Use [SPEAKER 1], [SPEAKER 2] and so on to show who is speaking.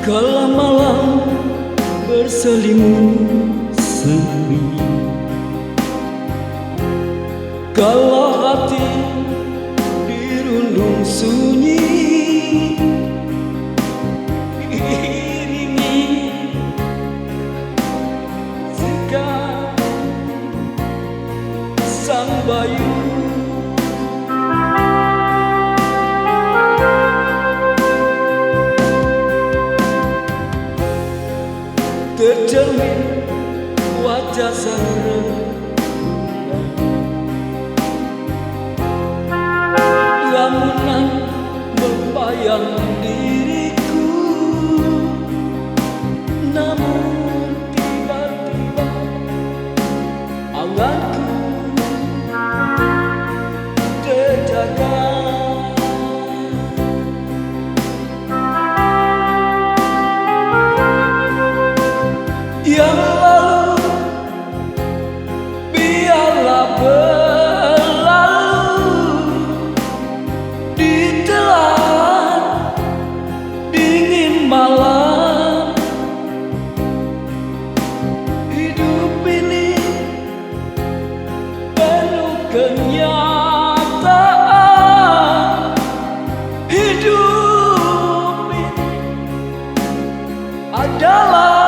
[SPEAKER 1] Kala malam berselimut sepi, kala hati dirundung sunyi, iringi sekar sang bayu. Tercermin wajah sang rembulan, lamunan membayang diriku. Namun tiba-tiba anganku terjaga. Yang lalu biarlah berlalu, ditelan dingin malam. Hidup ini penuh kenyataan, hidup ini adalah